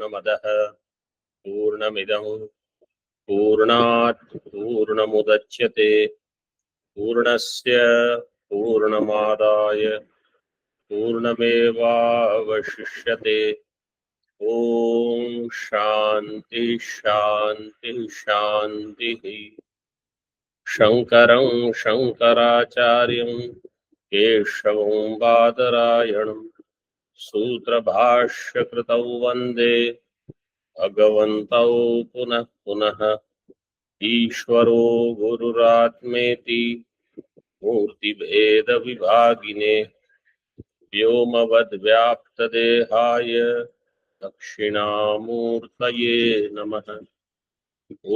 पूर्णमदः पूर्णमिदं पूर्णात् पूर्णमुदच्यते पूर्णस्य पूर्णमादाय पूर्णमेवावशिष्यते। ओम शांति शांति शांति। शंकरं शंकराचार्यं केशवं बादरायणं सूत्रभाष्यकृतौ वन्दे भगवन्तौ पुनः पुनः। ईश्वरो गुरुरात्मेति मूर्तिभेदविभागिने व्योमवद्व्याप्तदेहाय दक्षिणामूर्तये नमः।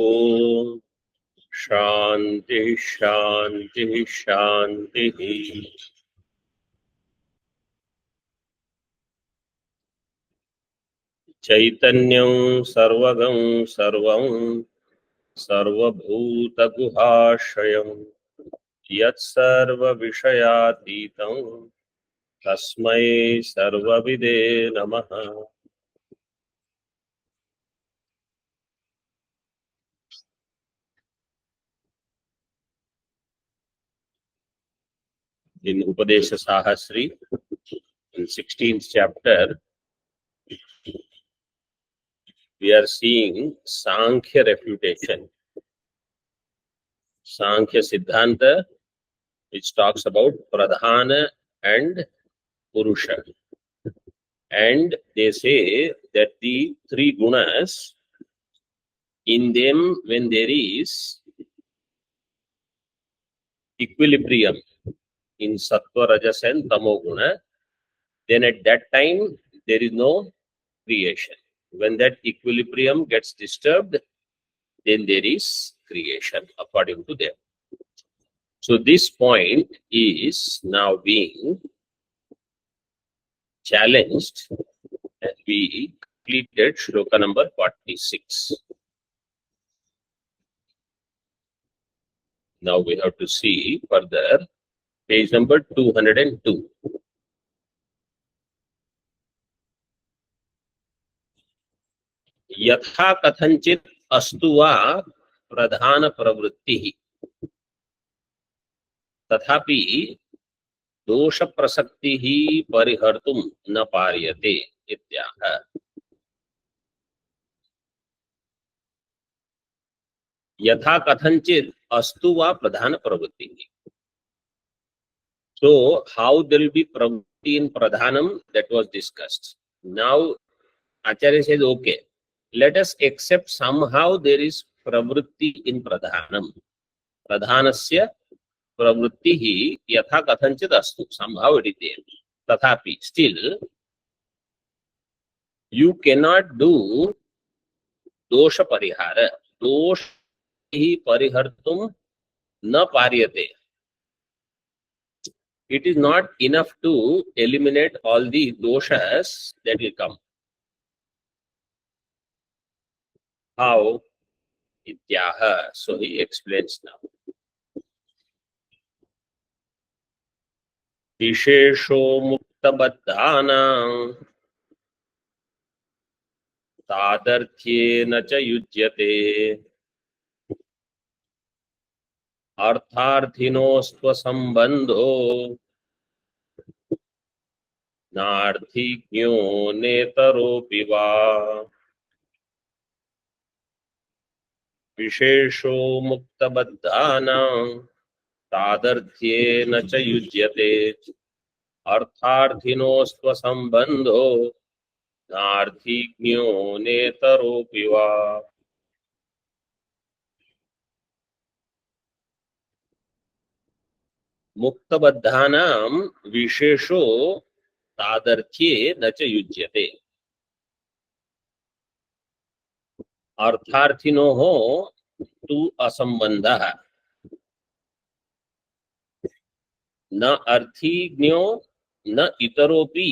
ओम शांति शांति शांति। चैतन्यं सर्वगं सर्वं सर्वभूतगुहाशयं यत्सर्वविषयातीतं तस्मै सर्वविदे नमः। In Upadeshasahasri, in 16th chapter, we are seeing Sankhya refutation. Sankhya Siddhanta, which talks about Pradhana and Purusha. And they say that the three gunas, in them, when there is equilibrium in Sattva, Rajas and Tamo guna, then at that time there is no creation. When that equilibrium gets disturbed, then there is creation according to them. So this point is now being challenged as we completed shloka number 46. Now we have to see further page number 202. यथा कथंचित अस्तु वा प्रधान प्रवृत्ति तथापि दोष प्रसक्ति ही परिहर्तुं न पार्यते इत्याह। यथा कथंचित अस्तु वा प्रधान प्रवृत्ति. So how there will be pravritti in pradhanam, that was discussed. Now Acharya says, okay, let us accept somehow there is pravritti in pradhanam. Pradhanasya pravrittihi yatha kathanchit astu. Somehow it is there. Tathapi, still, you cannot do dosha parihara. Dosha hi parihartum na paryate. It is not enough to eliminate all the doshas that will come. How? Ityaha. So he explains now. विशेषो मुक्तबद्धानां तादर्थ्येन च युज्यते अर्थार्थिनोस्त्वसंबंधो नार्थिज्ञो नेतरोऽपि वा विशेषो मुक्तबद्धानां तादर्थ्येन च युज्यते अर्थार्थिनोस्त्वसंबंधो नार्थिज्ञो नेतरोऽपि वा। मुक्तबद्धानां विशेषो तादर्थ्ये न च युज्यते। अर्थार्थिनोः तु असंबंधः न अर्थीज्ञो न इतरोपि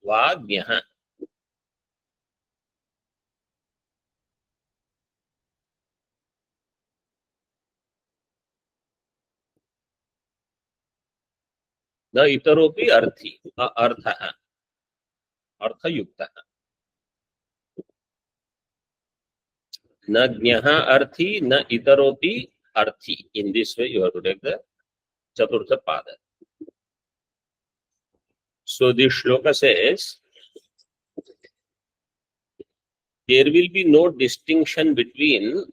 वा ज्ञः। न इतरोपि अर्थी अर्थः अर्थयुक्तः। na jnaha arthi, na itaroti arthi. In this way, you have to take the Chaturtha Pada. So this shloka says, there will be no distinction between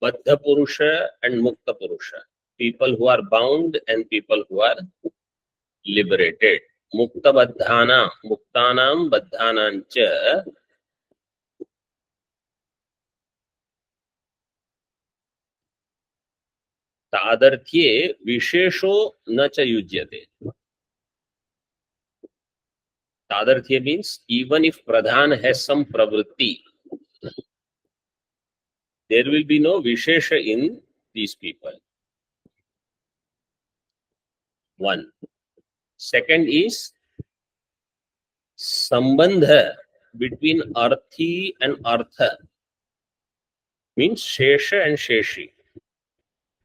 Baddha Purusha and Mukta Purusha. People who are bound and people who are liberated. Mukta Baddhana, Muktanam Baddhanancha Tadarthye Vishesho Nacha Yujyate. Tadarthye means even if Pradhan has some pravritti, there will be no Vishesha in these people. One. Second is Sambandha between Arthi and Artha means Shesha and Sheshi.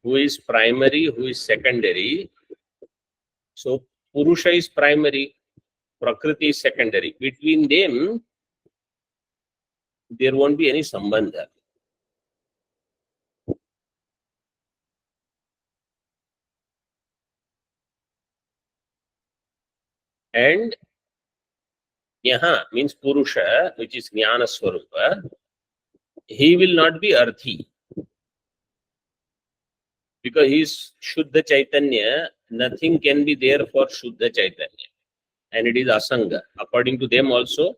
Who is primary, who is secondary. So Purusha is primary, Prakriti is secondary. Between them, there won't be any Sambandha. And Yaha means Purusha, which is Jnana Swarupa, he will not be Arthi. Because he is Shuddha Chaitanya, nothing can be there for Shuddha Chaitanya. And it is Asanga. According to them also,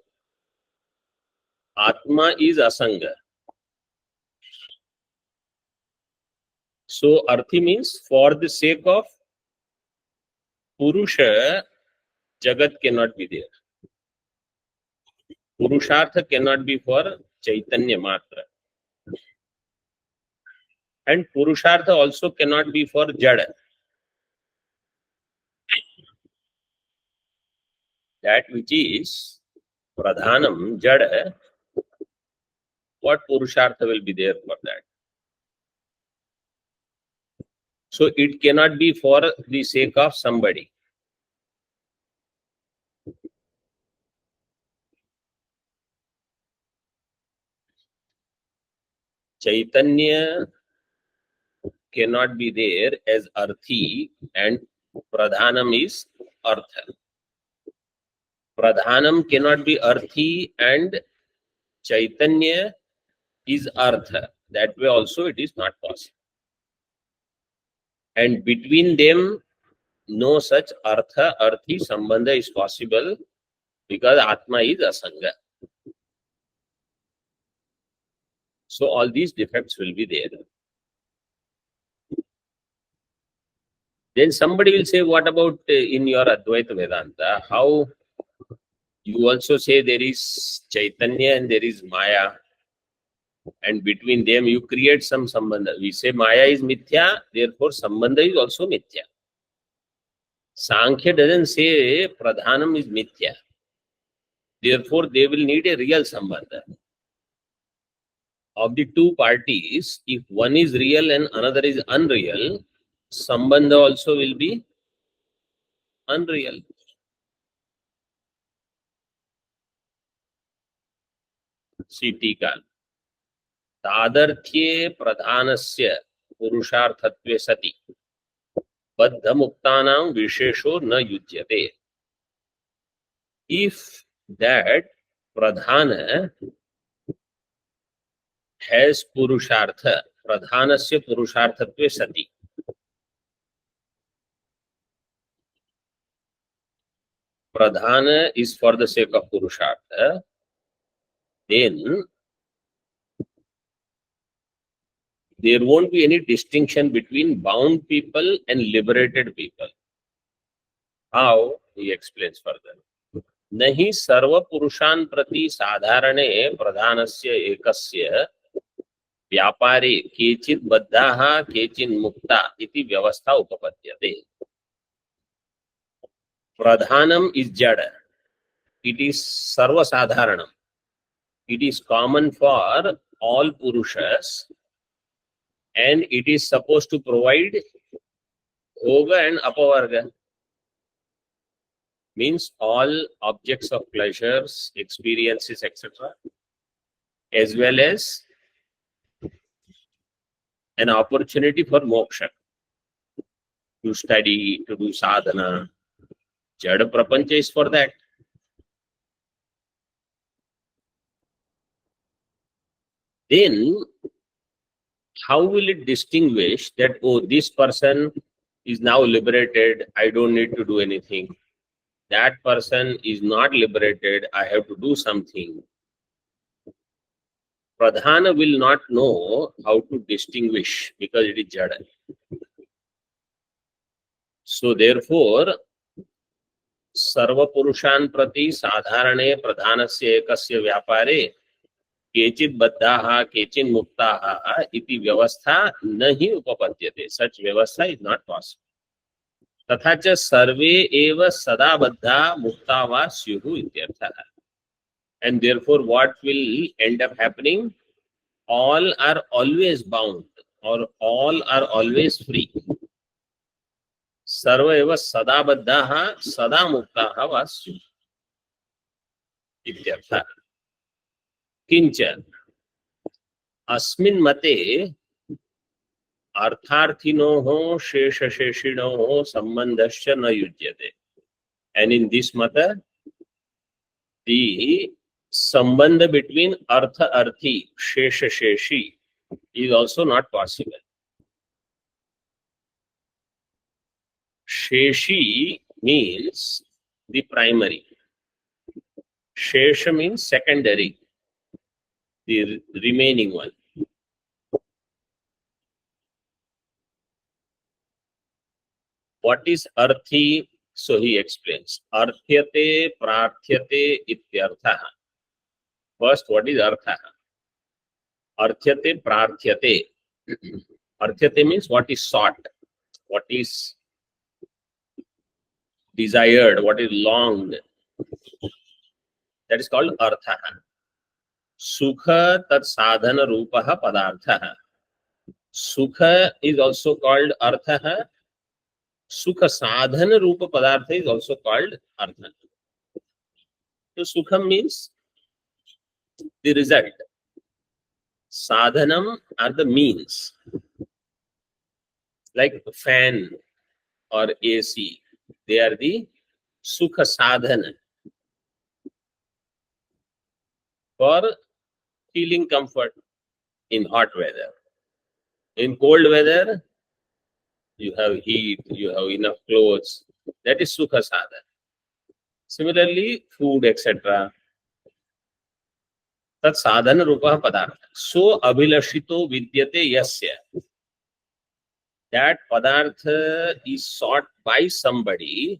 Atma is Asanga. So Arthi means for the sake of Purusha, Jagat cannot be there. Purushartha cannot be for Chaitanya Matra. And Purushartha also cannot be for Jada. That which is Pradhanam, Jada, what Purushartha will be there for that? So it cannot be for the sake of somebody. Chaitanya cannot be there as Arthi and Pradhanam is Artha. Pradhanam cannot be Arthi and Chaitanya is Artha. That way also it is not possible. And between them, no such Artha, Arthi Sambandha is possible because Atma is Asanga. So all these defects will be there. Then somebody will say, what about in your Advaita Vedanta? How you also say there is Chaitanya and there is Maya, and between them you create some Sambandha. We say Maya is Mithya, therefore Sambandha is also Mithya. Sankhya doesn't say Pradhanam is Mithya. Therefore they will need a real Sambandha. Of the two parties, if one is real and another is unreal, Sambandha also will be unreal. See Teeka. Tadarthye pradhanasya purusharthatve sati baddha muktanam vishesho na yujyate. If that pradhana has purushartha, pradhanasya purusharthatve sati, pradhana is for the sake of purushartha, then there won't be any distinction between bound people and liberated people. How? He explains further. Nahi sarva purushan prati sadharane pradhanasya ekasya vyapare kechit baddhaha kechin mukta iti vyavastha upapadyate. Pradhanam is jada. It is sarva sadharanam. It is common for all purushas and it is supposed to provide bhoga and apavarga. Means all objects of pleasures, experiences, etc., as well as an opportunity for moksha, to study, to do sadhana. Jada prapancha is for that. Then, how will it distinguish that, oh, this person is now liberated, I don't need to do anything. That person is not liberated, I have to do something. Pradhana will not know how to distinguish because it is jada. So therefore, सर्व पुरुषान् प्रति साधारणे प्रधानस्य एकस्य व्यापारे केचित् बद्धाः केचित् मुक्ताः इति व्यवस्था न हि उपपद्यते. Such व्यवस्था is not possible. तथा च सर्वे एव सदा बद्धा मुक्ता वा स्युः इत्यर्थः. And therefore what will end up happening? All are always bound or all are always free. सर्व एव सदा बद्धाः सदा मुक्ताः वा स्युः इत्यर्थः. किंच अस्मिन् मते अर्थार्थिनोः शेषशेषिणोः सम्बन्धश्च न युज्यते. And in this mata, the sambandha between artha arthi, shesha sheshi is also not possible. Sheshi means the primary. Shesha means secondary, the remaining one. What is arthi? So he explains. Arthyate prarthyate ityartha. First, what is artha? Arthyate prarthyate. Arthyate means what is sought, what is desired, what is longed. That is called artha. Sukha tat sadhana rupaha padartha. Sukha is also called artha. Sukha sadhana rupa padartha is also called artha. So sukha means the result. Sadhanam are the means. Like fan or AC. They are the sukha sadhana for feeling comfort in hot weather. In cold weather, you have heat, you have enough clothes. That is sukha sadhana. Similarly, food, etc. Tat sadhana rupa padartha. So abhilashito vidyate yasya. That padartha is sought by somebody.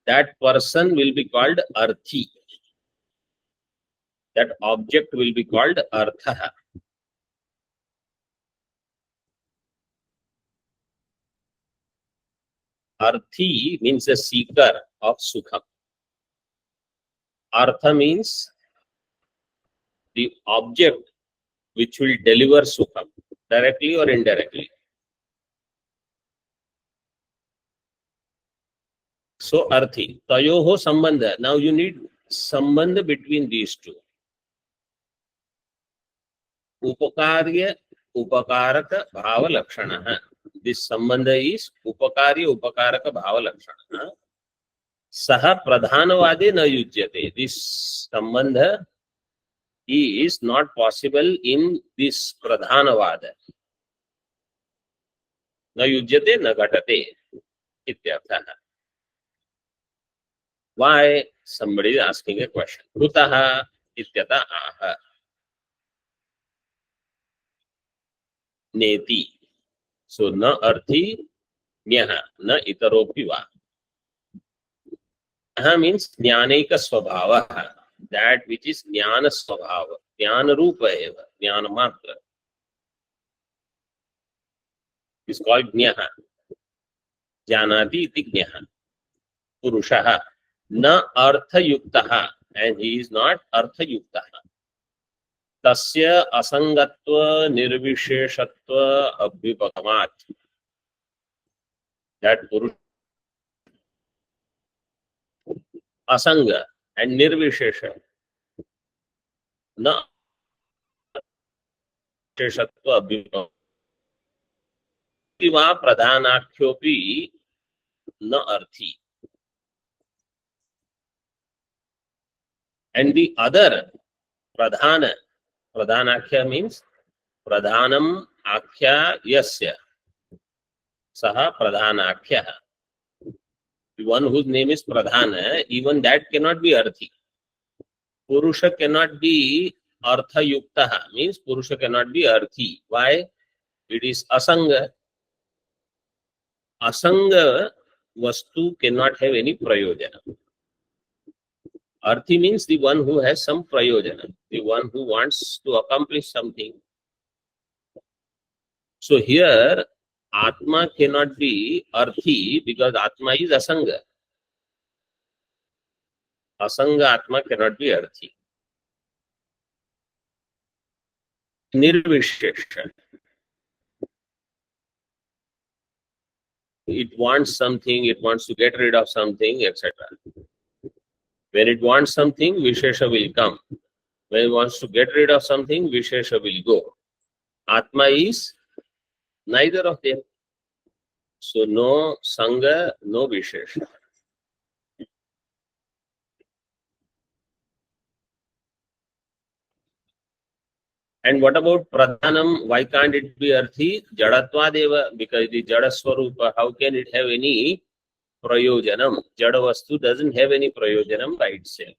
That person will be called arthi. That object will be called artha. Arthi means the seeker of sukha. Artha means the object which will deliver sukha, directly or indirectly. So arthi, tayoho sambandha. Now you need sambandha between these two. Upakarya upakaraka bhava lakshana. This sambandha is upakarya upakaraka bhava lakshana. Saha pradhanavade na yujyate. This sambandha is not possible in this pradhanavada. Na yujyate na ghatate. Ityartha. Why? Somebody is asking a question. Kutaha ityata aha. Neti. So na arthi nyaha na itaropi va. Aha means jnanaika svabhava. That which is jnana svabhava. Jnana rupa eva. Jnana matra. Is called jnaha. Jnanati iti jnaha. Purushaha. Na artha yuktaha. And he is not artha yuktaha. Tasya asangatva nirvisheshatva abhipakamat. That Purusha asanga and nirvishesha. Na विशेषत्व अभ्युपगमः वा प्रधानाख्योपि न अर्थी. And the other pradhana, pradhanakhya means pradhanam akhya yasya, saha pradhanakhya. The one whose name is pradhana, even that cannot be arthi. Purusha cannot be artha yuktaha, means Purusha cannot be arthi. Why? It is asanga. Asanga vastu cannot have any prayojana. Arthi means the one who has some prayojana, the one who wants to accomplish something. So here, Atma cannot be arthi because Atma is asanga. Asanga Atma cannot be arthi. Nirvishesha. It wants something, it wants to get rid of something, etc. When it wants something, Vishesha will come. When it wants to get rid of something, Vishesha will go. Atma is neither of them. So no Sangha, no Vishesha. And what about Pradhanam? Why can't it be Arthi? Jadatva, because the Jada Swarupa, how can it have any Prayojanam? Jada Vastu doesn't have any Prayojanam by itself.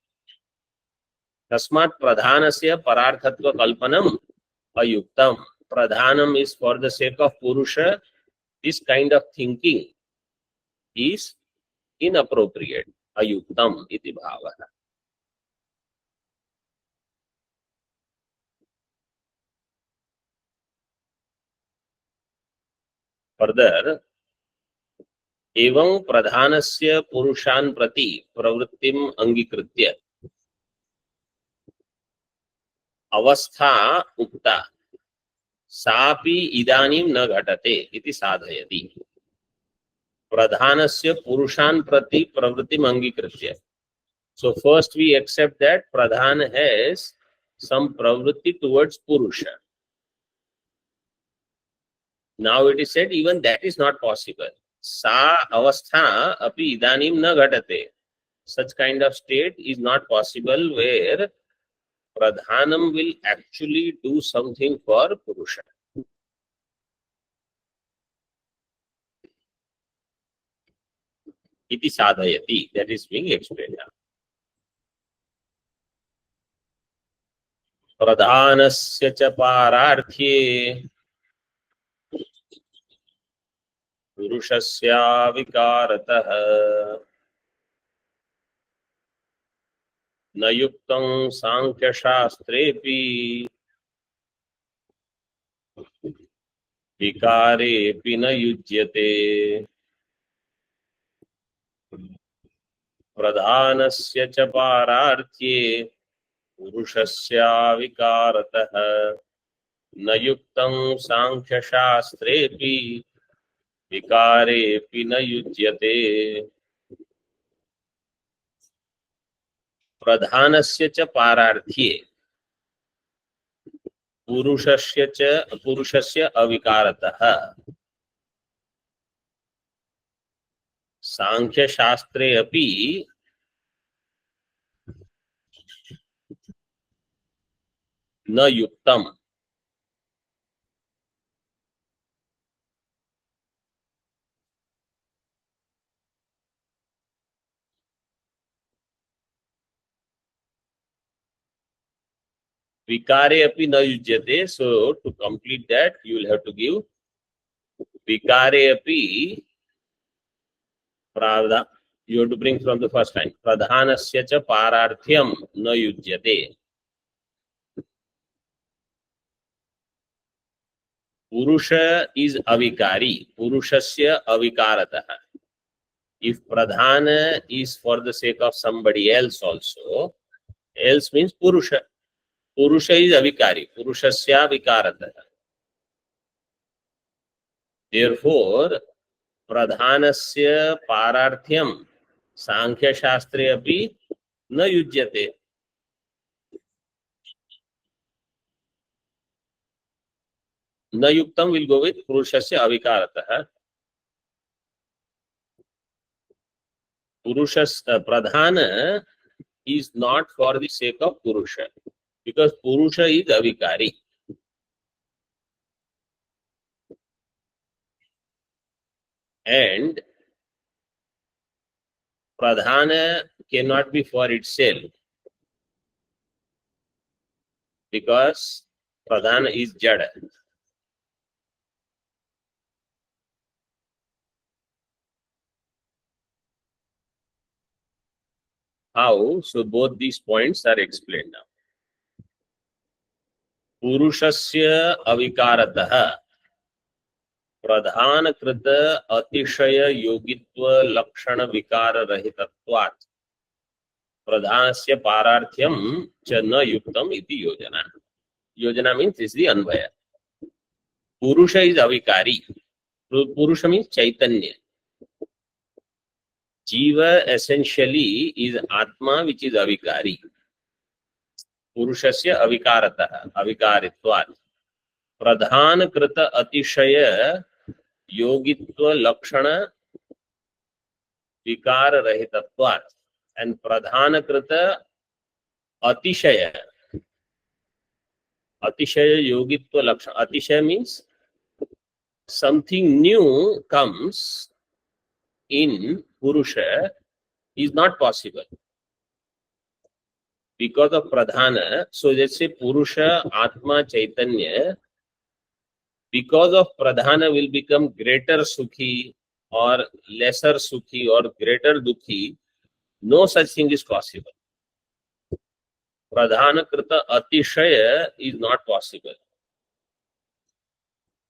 Tasmat Pradhanasya Pararthatva Kalpanam Ayuktam. Pradhanam is for the sake of Purusha. This kind of thinking is inappropriate. Ayuktam iti bhava. Further, एवं प्रधानस्य पुरुषान् प्रति प्रवृत्तिम् अंगीकृत्य अवस्था उक्ता सापि इदानीं न घटते इति साधयति. प्रधानस्य पुरुषान् प्रति प्रवृत्तिम् अंगीकृत्य. So first we accept that Pradhan has some pravritti towards Purusha. Now it is said even that is not possible. Sa avastha api idanim na ghatate. Such kind of state is not possible where Pradhanam will actually do something for Purusha. Iti sadhayati. That is being explained now. Pradhanasya cha pararthye Purushasya vikaratah न युक्तं सांख्य शास्त्रेपि विकारेपि न युज्यते. प्रधानस्य च पारार्थ्ये पुरुषस्य विकारतः न युक्तं सांख्य शास्त्रेपि विकारेपि न युज्यते. प्रधानस्य च पारार्थ्ये पुरुषस्य अविकारतः सांख्य शास्त्रे अपि न युक्तम. Vikare api na yujyate. So to complete that, you will have to give Vikare api pradha. You have to bring from the first line. Pradhanasya cha pararthyam na yujyate. Purusha is avikari. Purushasya avikarataha. If pradhana is for the sake of somebody else also, else means Purusha. Purusha is avikari. Purushasya avikarataha. Therefore, pradhanasya pararthyam सांख्य शास्त्रे अपि न युज्यते. Na yuktam will go with purushasya avikaratah. Purushas pradhana is not for the sake of purusha, because purusha is avikari. And pradhana cannot be for itself, because pradhana is jada. How? So both these points are explained now. Purushasya avikaratah प्रधानकृत अतिशय योगित्व लक्षण विकार रहितत्वात् प्रधानस्य पारार्थ्यम च न युक्तम इति योजना. Yojana means is the Anvaya. Purusha is avikari. Purusha means Chaitanya. Jiva essentially is Atma, which is avikari. Purushasya avikaratah, avikaritvat. Pradhan krita atishaya yogitva lakshana vikar rahitatvat. And pradhan krita atishaya. Atishaya yogitva lakshana. Atishaya means something new comes in Purusha is not possible because of pradhana. So let's say Purusha, Atma, Chaitanya, because of pradhana will become greater Sukhi or lesser Sukhi or greater Dukhi. No such thing is possible. Pradhana krita atishaya is not possible.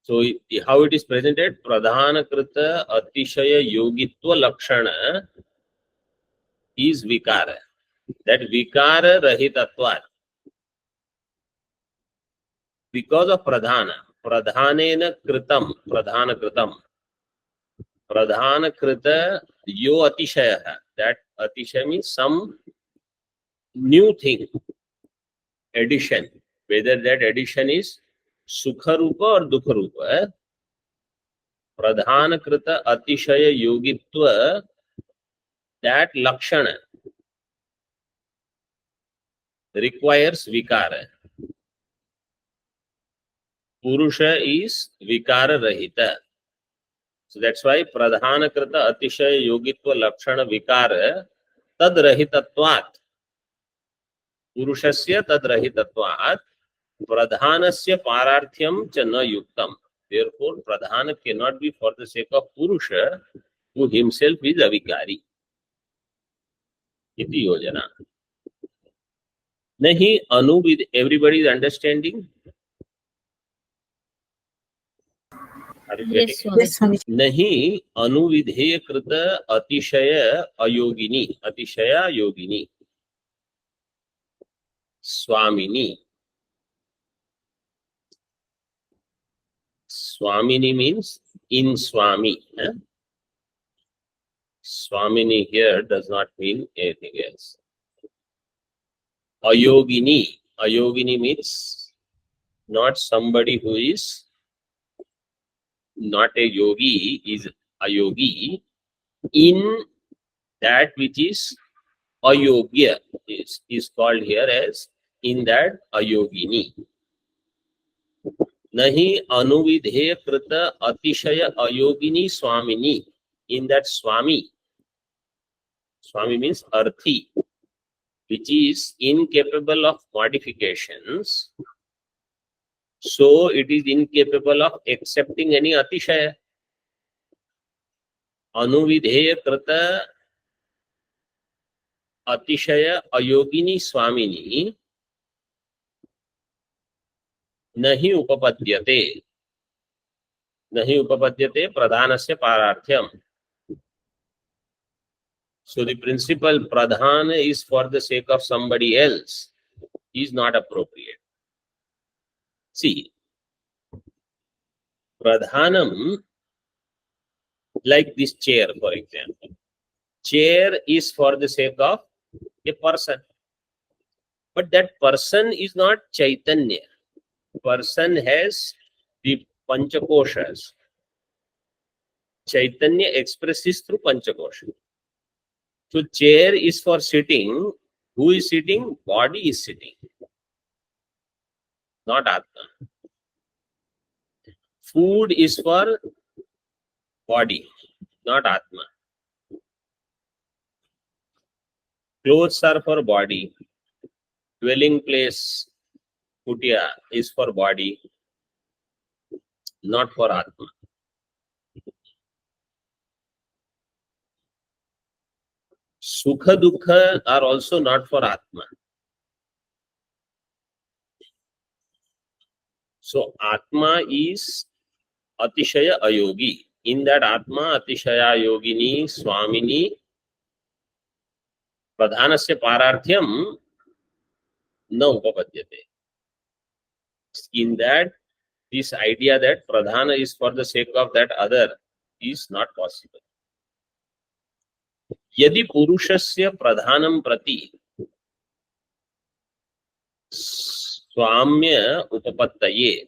So how it is presented? Pradhana krita atishaya yogitva lakshana is vikara. That vikara rahitatvat. Because of pradhana. Pradhanena kritam. Pradhana kritam. Pradhana krita yo atishaya. That atishaya means some new thing. Addition. Whether that addition is sukha rupa or dukha rupa. Pradhana krita atishaya yogitva. That lakshana requires vikara. Purusha is vikara rahita. So that's why pradhana krita atishaya yogitva lakshana vikara tad rahitatvat. Purushasya tad rahitatvat. Pradhanasya pararthyam cha na yuktam. Therefore, pradhana cannot be for the sake of Purusha, who himself is avikari. Iti yojana. Nahi anuvid, everybody is understanding? Yes, Swami. Nahi anuvidheya krita atishaya ayogini. Atishaya yogini. Swamini. Swamini means in Swami. Swamini here does not mean anything else. Ayogini. Ayogini means not somebody who is not a yogi, is a yogi in that which is ayogya, is called here as in that ayogini. Nahi anuvidheya krita atishaya ayogini swamini. In that Swami. Swami means arthi, which is incapable of modifications. So it is incapable of accepting any atishaya. Anuvidheya krita atishaya ayogini swamini nahi upapadyate. Nahi upapadyate pradhanasya pararthyam. So the principle pradhana is for the sake of somebody else is not appropriate. See, pradhanam, like this chair, for example. Chair is for the sake of a person. But that person is not Chaitanya. Person has the Panchakoshas. Chaitanya expresses through Panchakosha. So chair is for sitting. Who is sitting? Body is sitting, not Atma. Food is for body, not Atma. Clothes are for body. Dwelling place, Kutya, is for body, not for Atma. Sukha Dukha are also not for Atma. So Atma is Atishaya Ayogi. In that Atma, Atishaya Yogini, Swamini, Pradhanasya Pararthyam na upapadyate. In that, this idea that Pradhana is for the sake of that other is not possible. Yadi Purushasya Pradhanam Prati Swamya Upapattaye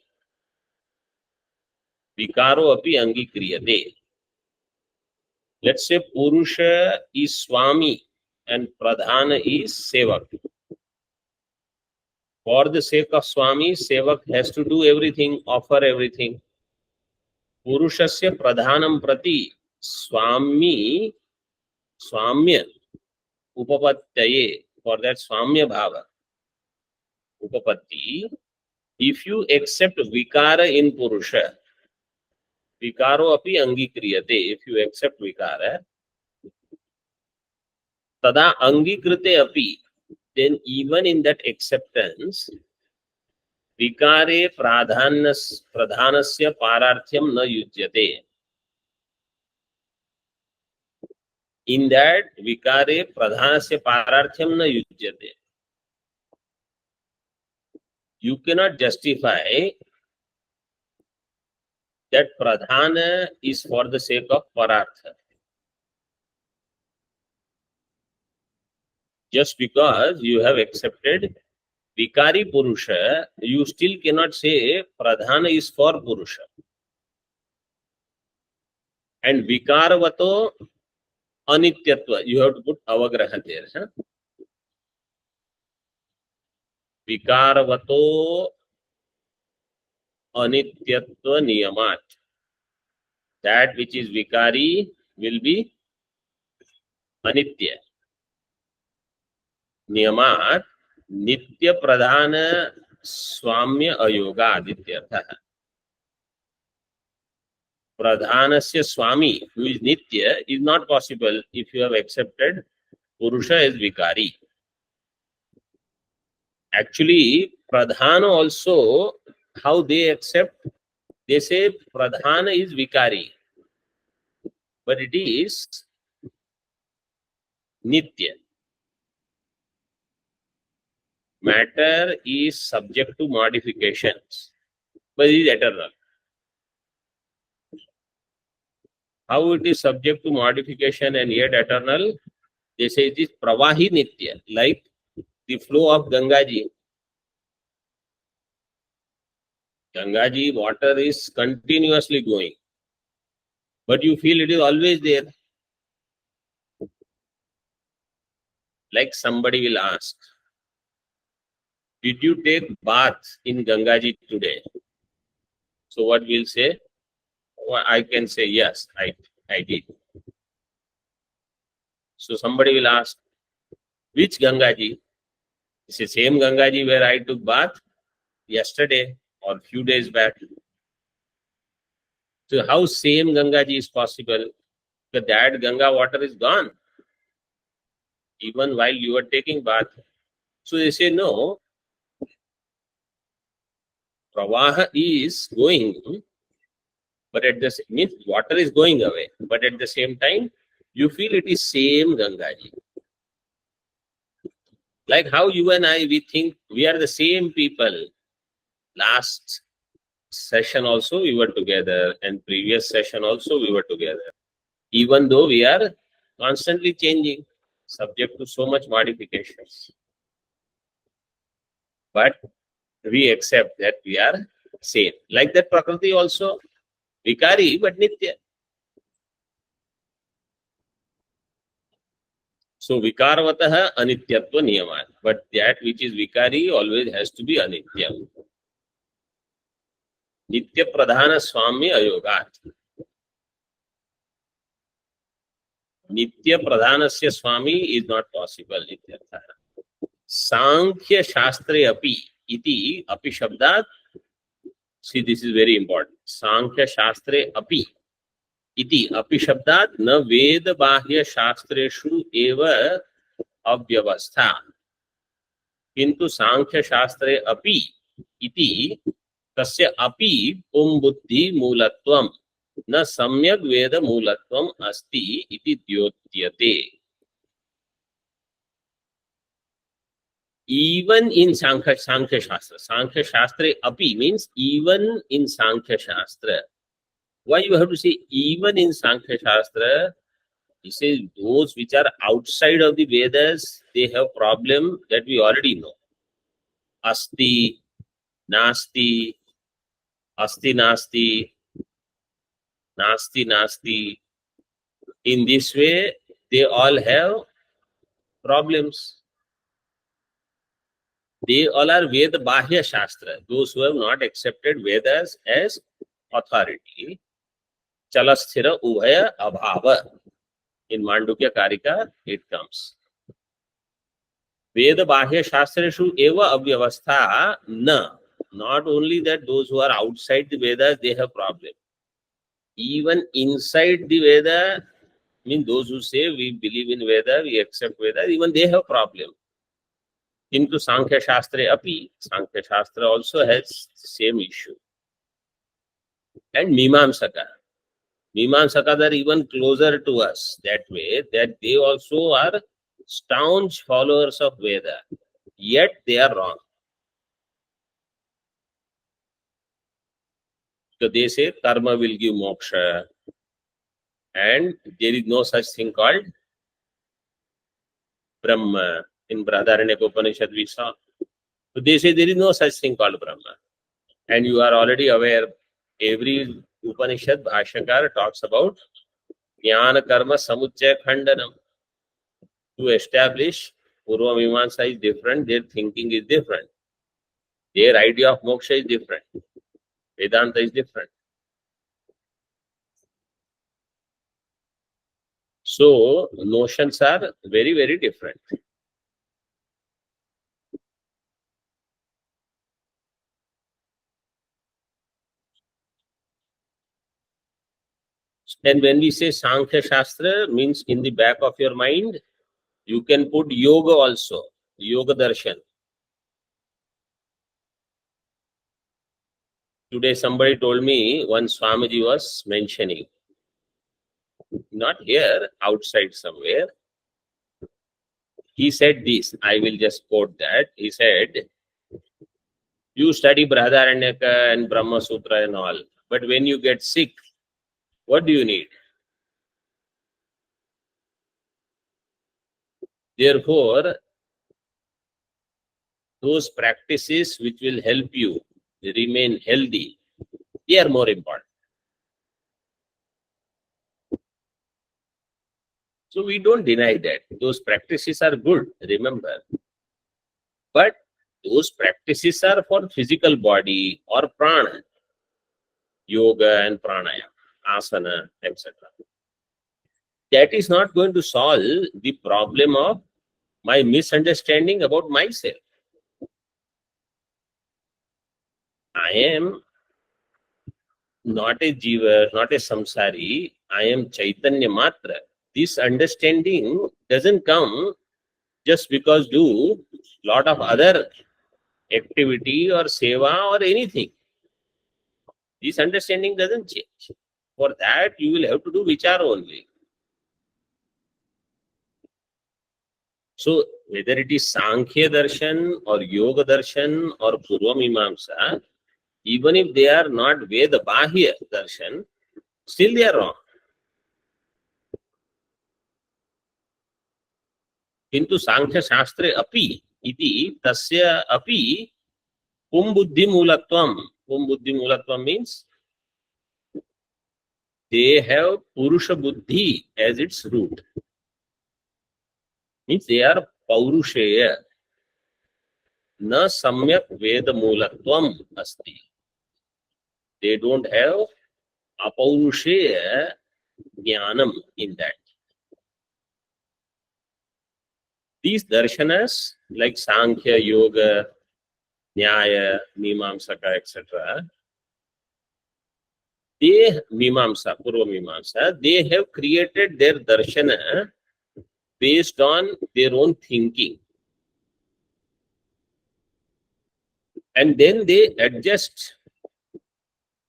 Vikaro api Angikriyate. Let's say Purusha is Swami and Pradhana is Sevak. For the sake of Swami, Sevak has to do everything, offer everything. Purushasya Pradhanam Prati Swami Swamya Upapattaye. For that Swamya Bhava Upapatti, if you accept Vikara in Purusha, Vikaro api Angikriyate. If you accept Vikara, Tada Angikrite api, then even in that acceptance, Vikare Pradhanasya Pararthyam na yujyate. In that Vikare Pradhanasya Pararthyam na yujyate. You cannot justify that Pradhana is for the sake of Parartha. Just because you have accepted Vikari Purusha, you still cannot say Pradhana is for Purusha. And Vikaravato Anityatva, you have to put Avagraha there. Huh? Vikaravato Anityatva Niyamat. That which is Vikari will be Anitya. Niyamat Nitya Pradhana Swamya Ayoga Adityartha. Pradhanasya Swami, who is Nitya, is not possible if you have accepted Purusha as Vikari. Actually, Pradhana also, how they accept, they say Pradhana is Vikari, but it is Nitya. Matter is subject to modifications, but it is eternal. How it is subject to modification and yet eternal? They say it is Pravahi Nitya, like the flow of Gangaji. Gangaji water is continuously going, but you feel it is always there. Like somebody will ask, did you take bath in Gangaji today? So what we'll say? Well, I can say yes, I did. So somebody will ask, which Gangaji? It's the same Gangaji where I took bath yesterday or few days back. So how same Gangaji is possible? Because that Ganga water is gone, even while you are taking bath. So they say no, Pravaha is going, but at the means water is going away, but at the same time, you feel it is same Gangaji. Like how you and I, we think we are the same people. Last session also we were together, and previous session also we were together. Even though we are constantly changing, subject to so much modifications. But we accept that we are same. Like that Prakriti also, Vikari but Nitya. So Vikarvatah Anityatva Niyamat. But that which is Vikari always has to be Anitya. Nitya Pradhana Swami Ayogat. Nitya Pradhanasya Swami is not possible. Nityartha. Sankhya Shastre Api iti Api Shabdat. See, this is very important. Sankhya Shastre Api iti Api Shabdat na Veda Bahya Shastreshu eva Avyavastha. Kintu Sankhya Shastre Api iti Tasya Api Pum Buddhi Moolatvam na Samyak Veda Moolatvam Asti iti Dyotyate. Even in Sankhya Shastra api means even in Sankhya Shastra. Why you have to say even in Sankhya Shastra? He says those which are outside of the Vedas, they have problem that we already know. Asti, Nasti, Asti Nasti, Nasti Nasti. In this way, they all have problems. They all are Veda Bahya Shastra, those who have not accepted Vedas as authority. Chalasthira Ubhaya Abhava. In Mandukya Karika, it comes. Veda Bahya Shastreshu Eva Avyavastha Na. Not only that those who are outside the Vedas, they have problem. Even inside the Veda, means those who say we believe in Veda, we accept Veda, even they have problem. Into Sankhya Shastra Api, Sankhya Shastra also has the same issue. And Mimamsaka. Mimamsakas are even closer to us that way, that they also are staunch followers of Veda, yet they are wrong. So they say karma will give moksha, and there is no such thing called Brahma. In Brahadaranyaka Upanishad we saw. So they say there is no such thing called Brahma. And you are already aware, every Upanishad Bhashyakar talks about Jnana Karma Samuchaya Khandanam. To establish Purva Mimamsa is different, their thinking is different. Their idea of moksha is different. Vedanta is different. So, notions are very, very different. And when we say Sankhya Shastra, means in the back of your mind, you can put yoga also, yoga darshan. Today somebody told me, one Swamiji was mentioning, not here, outside somewhere. He said this, I will just quote that. He said, you study Brahadaranyaka and Brahma Sutra and all, but when you get sick, what do you need? Therefore, those practices which will help you remain healthy, they are more important. So we don't deny that. Those practices are good, remember. But those practices are for physical body or prana, yoga and pranayama, asana, etc. That is not going to solve the problem of my misunderstanding about myself. I am not a jiva, not a samsari. I am Chaitanya Matra. This understanding doesn't come just because do lot of other activity or seva or anything. This understanding doesn't change. For that, you will have to do vichara only. So, whether it is Sankhya Darshan or Yoga Darshan or Purva Mimamsa, even if they are not Veda Bahya Darshan, still they are wrong. Kintu Sankhya Shastre api iti tasya api pum buddhi moolatvam Pum Buddhi Mulatvam means they have Purusha Buddhi as its root. Means they are Paurusheya. Na Samyak Veda Mulatvam Asti. They don't have Apaurusheya Jnanam in that. These darshanas like Sankhya, Yoga, Nyaya, Mimamsaka, etc., they Mimamsa, Purva Mimamsa, they have created their darshana based on their own thinking. And then they adjust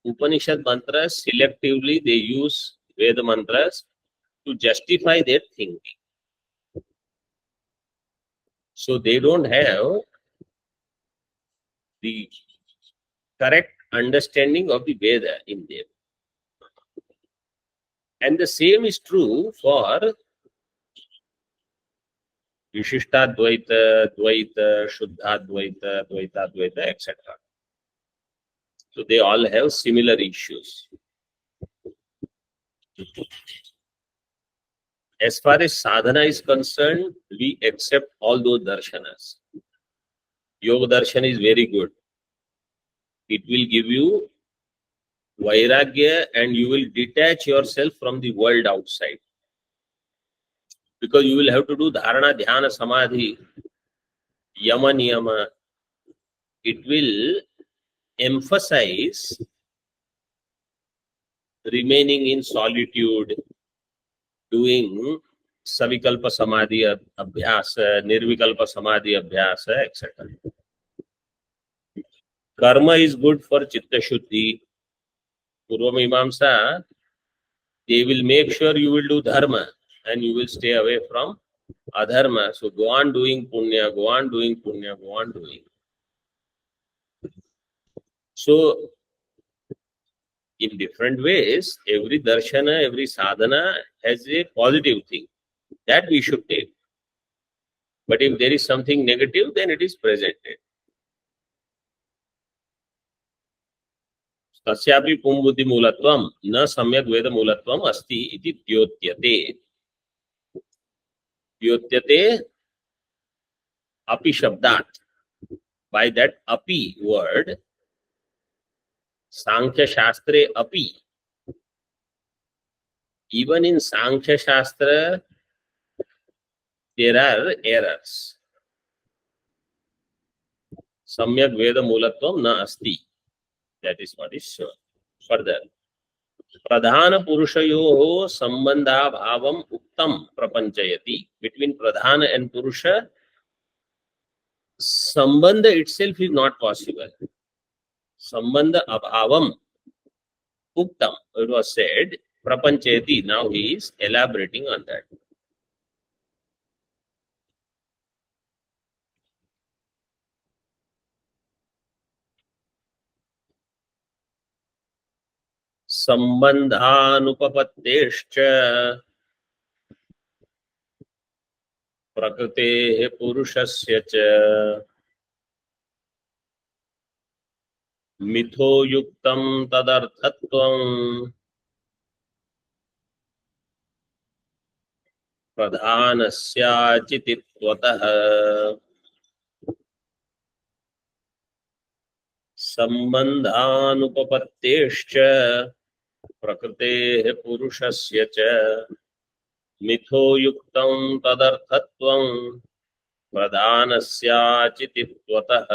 Upanishad mantras selectively, they use Veda mantras to justify their thinking. So they don't have the correct understanding of the Veda in them. And the same is true for Vishishtadvaita, Dvaita, Shuddhadvaita, Dvaitadvaita, etc. So they all have similar issues. As far as sadhana is concerned, we accept all those darshanas. Yoga darshan is very good. It will give you vairagya and you will detach yourself from the world outside. Because you will have to do dharana, dhyana, samadhi, yama, niyama. It will emphasize remaining in solitude, doing savikalpa samadhi abhyasa, nirvikalpa samadhi abhyasa, etc. Karma is good for chitta shuddhi. Purva Mimamsa, they will make sure you will do dharma and you will stay away from adharma. So go on doing punya, go on doing punya, go on doing. So in different ways, every darshana, every sadhana has a positive thing that we should take. But if there is something negative, then it is presented. तस्यापि पुंबुद्धि मूलत्वं न सम्यक् वेद मूलत्वम् अस्ति इति द्योत्यते. द्योत्यते api shabdat. By that api word, Sankhya Shastra api. Even in Sankhya Shastra, there are errors. Samyak Veda Mulatvam na asti. That is what is shown. Further, Pradhana Purushayoho Sambandha Bhavam Uktam Prapanchayati. Between Pradhana and Purusha, Sambandha itself is not possible. Sambandha Abhavam Uktam, it was said, Prapanchayati. Now he is elaborating on that. संबंधानुपपत्तेश्च प्रकृतेः पुरुषस्य च मिथो युक्तं तदर्थत्वं प्रधानस्याचितित्वतः. संबंधानुपपत्तेश्च प्रकृतेः पुरुषस्य च मिथो युक्तं तदर्थत्वं प्रधानस्याचितित्वतः.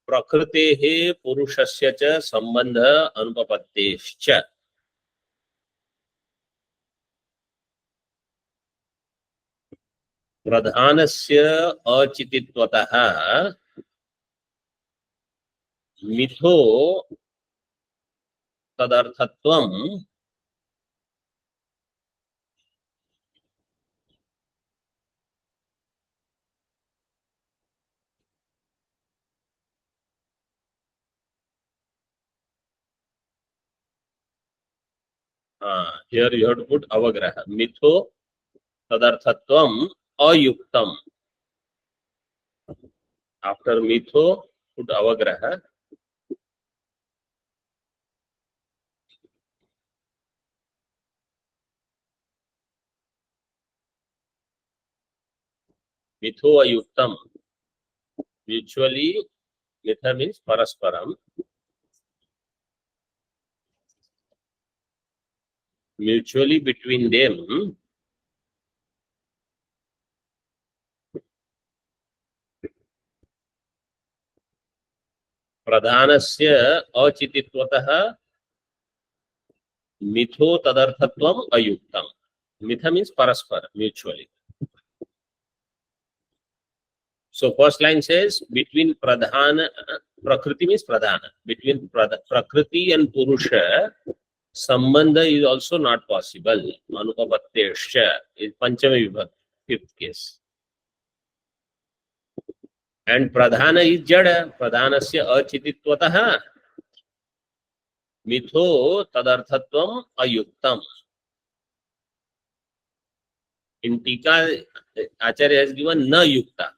प्रकृतेः पुरुषस्य च संबंध अनुपपत्तेश्च. प्रधानस्य अचितित्वतः मिथो तदर्थत्वं here you have to put avagraha. Mitho तदर्थत्वम अयुक्तम. After mitho, put avagraha. Mitho ayuktam. Mutually, mitha means parasparam. Mutually between them, प्रधानस्य अचितित्वतः मिथो तदर्थत्वम अयुक्तम. Mitha means paraspara, mutually. So first line says between pradhana, prakriti means pradhana. Between prakriti and purusha, sambandha is also not possible. Anupapattesha is panchami vibhakti, fifth case. And pradhana is jada. Pradhanasya achititvatah mitho tadarthatvam ayuktam. In Teeka, Acharya has given na yukta.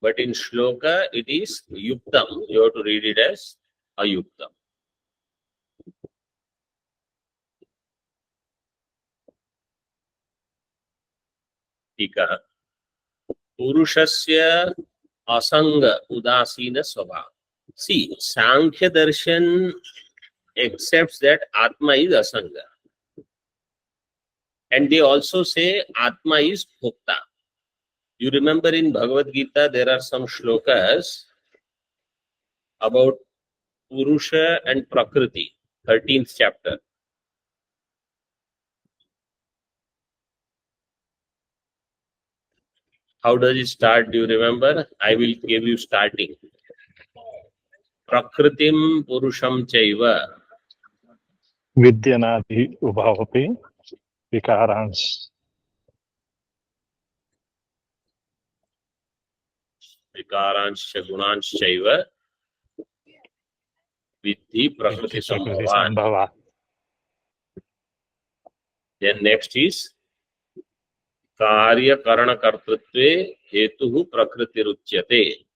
But in shloka, it is yuktam. You have to read it as ayuktam. Teeka. Purushasya asanga udasina svabha. See, Sankhya Darshan accepts that Atma is asanga. And they also say Atma is bhokta. You remember in Bhagavad Gita, there are some shlokas about Purusha and Prakriti, 13th chapter. How does it start? Do you remember? I will give you starting. Prakritim Purusham Chaiva. Vidyanadhi Ubhavapi Vikarans. Vikaranscha Gunanscha Vidhi Prakriti Sambhavan. Sambhava. Then next is Karya Karana Kartrutve Hetuhu Prakriti Ruchyate.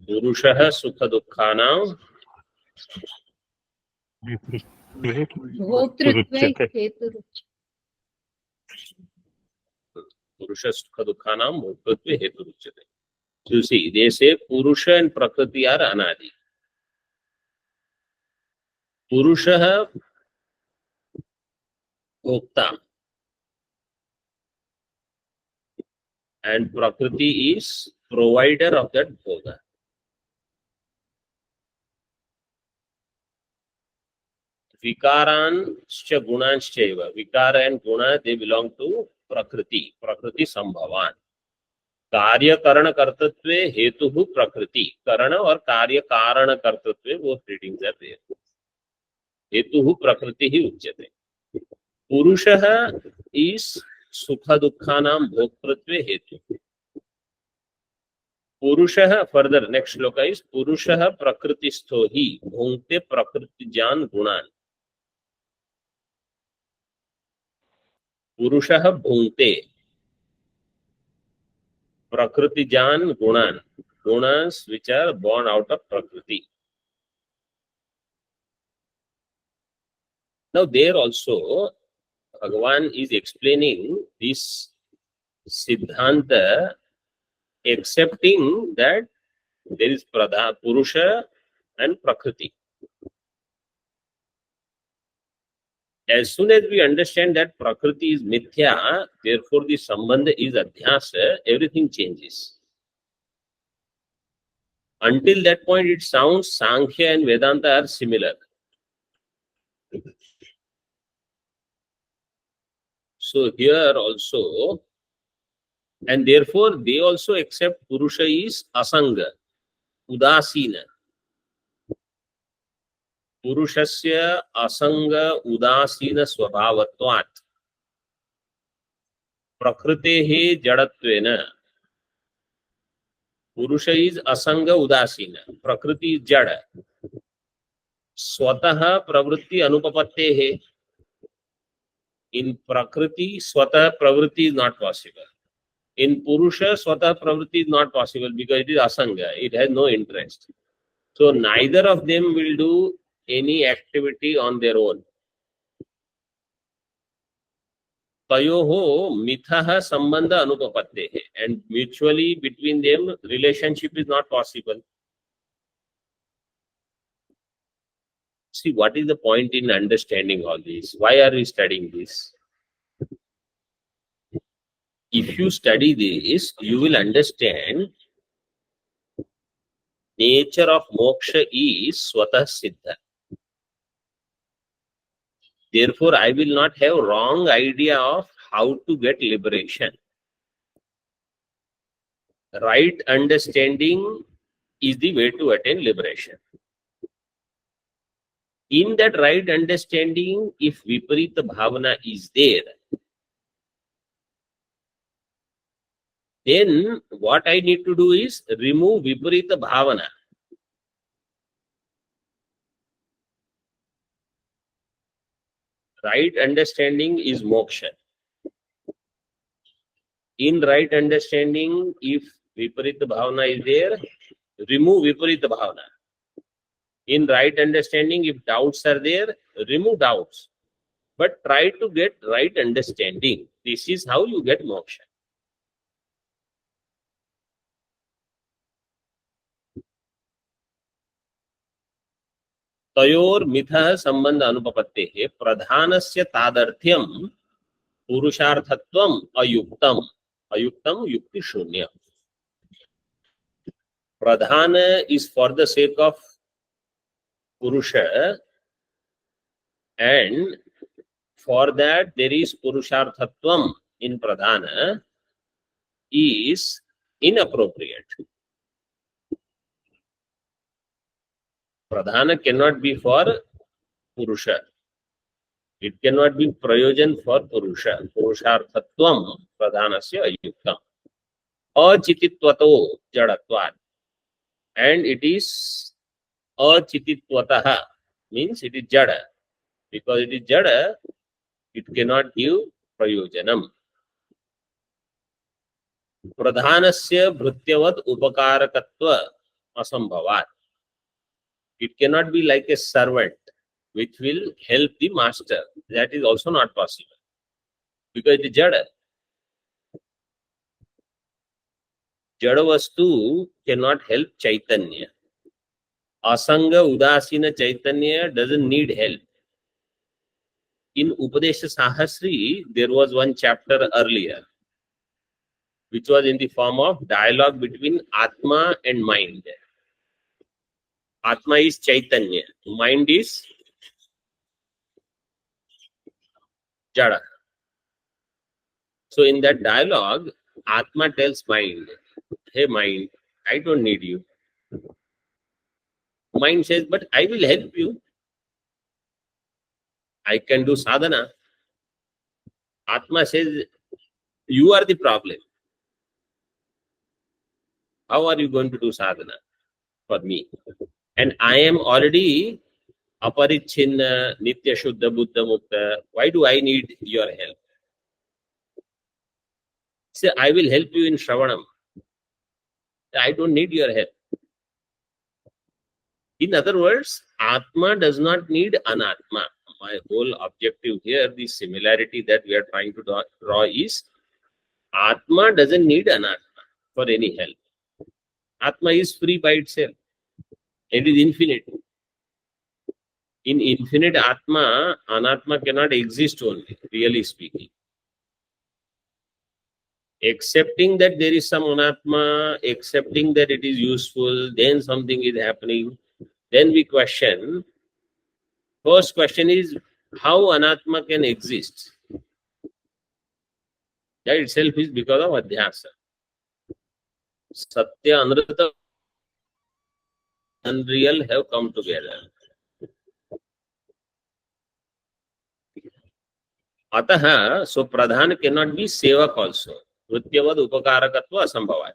Purushaha Sukha Dukkhanam Purusha Sukha Dukkhanam Bhoktritve Hetu Ruchyate. You see, they say Purusha and Prakriti are anadi. Purushaha Bhokta and Prakriti is provider of that bhoga. Vikaran-scha gunanscha. Vikara and guna, they belong to Prakriti. Prakriti Sambhavan. Karya Karana Kartatve Hetuhu Prakriti. Karana or Karya Karana Kartatve, both readings are there. Hetuhu Prakriti hi uchyate. Purushaha is Sukha Dukkhanam Bhoktritve Hetu. Purushaha, further, next shloka is Purushaha Prakritisto hi bhunkte Prakritijan gunan. Purushaha bhunkte Prakritijan gunan. Gunas which are born out of Prakriti. Now there also Bhagavan is explaining this Siddhanta, accepting that there is Purusha and Prakriti. As soon as we understand that Prakriti is Mithya, therefore the Sambandha is Adhyasa, everything changes. Until that point, it sounds Sankhya and Vedanta are similar. So here also, and therefore they also accept Purusha is Asanga, Udasina. Purushasya Asanga Udasina Swabhavatvat. Prakritehe Jadatvena. Purusha is Asanga Udasina. Prakriti is Jada. Swataha Pravritti Anupapattehe. In Prakriti, Swata Pravritti is not possible. In Purusha, Swata Pravritti is not possible because it is Asanga. It has no interest. So neither of them will do any activity on their own. Tayoho mithaha sambandha anupapattehe, and mutually between them relationship is not possible. See, what is the point in understanding all this? Why are we studying this? If you study this, you will understand nature of moksha is swatah siddha. Therefore, I will not have wrong idea of how to get liberation. Right understanding is the way to attain liberation. In that right understanding, if viparita bhavana is there, then what I need to do is remove viparita bhavana. Right understanding is moksha. In right understanding, if viparita bhavana is there, remove viparita bhavana. In right understanding, if doubts are there, remove doubts. But try to get right understanding. This is how you get moksha. तयोर मिथः संबंध अनुपपत्तेः प्रधानस्य तादर्थ्यं पुरुषार्थत्वम् अयुक्तम् अयुक्तम युक्ति शून्य. Pradhana is for the sake of Purusha, and for that there is Purusharthatvam in Pradhana is inappropriate. Pradhana cannot be for Purusha. It cannot be Prayojan for Purusha. Purusharthatvam Pradhanasya ayuktam. Achititvato jadatvat. And it is achititvataha, means it is jada. Because it is jada, it cannot give prayojanam. Pradhanasya bhrutyavat upakarakatva asambhavat. It cannot be like a servant which will help the master. That is also not possible. Because it is jada. Jada vastu cannot help Chaitanya. Asanga udasina Chaitanya doesn't need help. In Upadeshasahasri, there was one chapter earlier, which was in the form of dialogue between Atma and mind. Atma is Chaitanya, mind is Jada. So in that dialogue, Atma tells mind, hey mind, I don't need you. Mind says, but I will help you. I can do sadhana. Atma says, you are the problem. How are you going to do sadhana for me? And I am already aparichinna, nitya shuddha, buddha mukta. Why do I need your help? Say, I will help you in Shravanam. I don't need your help. In other words, Atma does not need Anatma. My whole objective here, the similarity that we are trying to draw is Atma doesn't need Anatma for any help. Atma is free by itself. It is infinite. In infinite Atma, Anatma cannot exist only, really speaking. Accepting that there is some Anatma, accepting that it is useful, then something is happening, then we question. First question is, how Anatma can exist? That itself is because of Adhyasa. Satya, Anrita, unreal have come together. Ataha, so Pradhan cannot be Sevak also. Vrityavad Upakarakatva Asambhavat.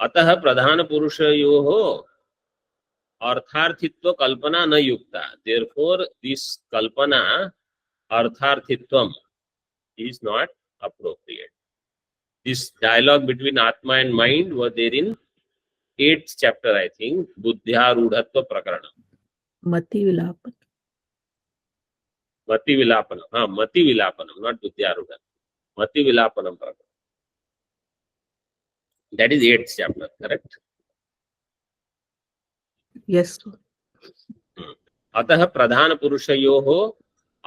Ataha Pradhana Purushayoho Artharthitva Kalpana na Yukta. Therefore, this Kalpana, Artharthitvam, is not appropriate. This dialogue between Atma and mind was there in 8th chapter, I think, Buddhya Rudhatva Prakaranam. Mati Vilapan. Mati Vilapanam. Mati Vilapanam, not Buddhya Rudhatva. Mati Vilapanam Prakaranam. That is 8th chapter, correct? Yes. अतः प्रधान पुरुषयोः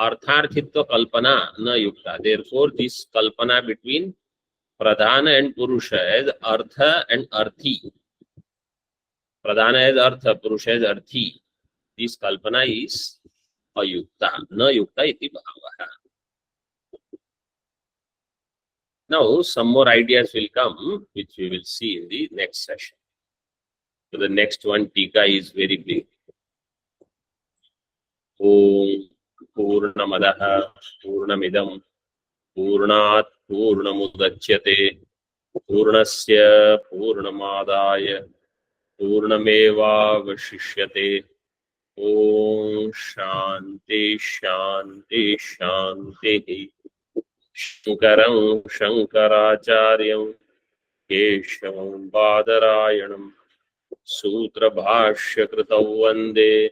अर्थार्थित्व कल्पना न युक्ता. Therefore, this kalpana between pradhana and purusha as artha and arthi. Pradhana as artha, purusha as arthi. This kalpana is ayukta. Na yukta iti bhavaha. Now, some more ideas will come, which we will see in the next session. So the next one, Teeka, is very big. Om Purnamadaha Purnamidam Purnat Purnamudachyate Purnasya Purnamadaya Purnameva Vashishyate. Om Shanti Shanti Shanti. Shankaram Shankaracharyam Keshavam Badarayanam Sutra Bhashya Kritau Vande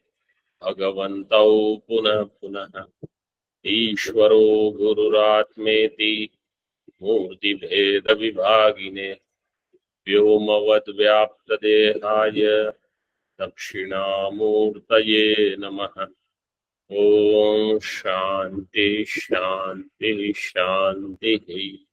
Bhagavantau Punah Punah Ishvaro Gururatmeti Murti Bheda Vibhagine Vyomavad Vyapta Dehaya Dakshinamurtaye Namaha. Om Shanti Shanti Shanti.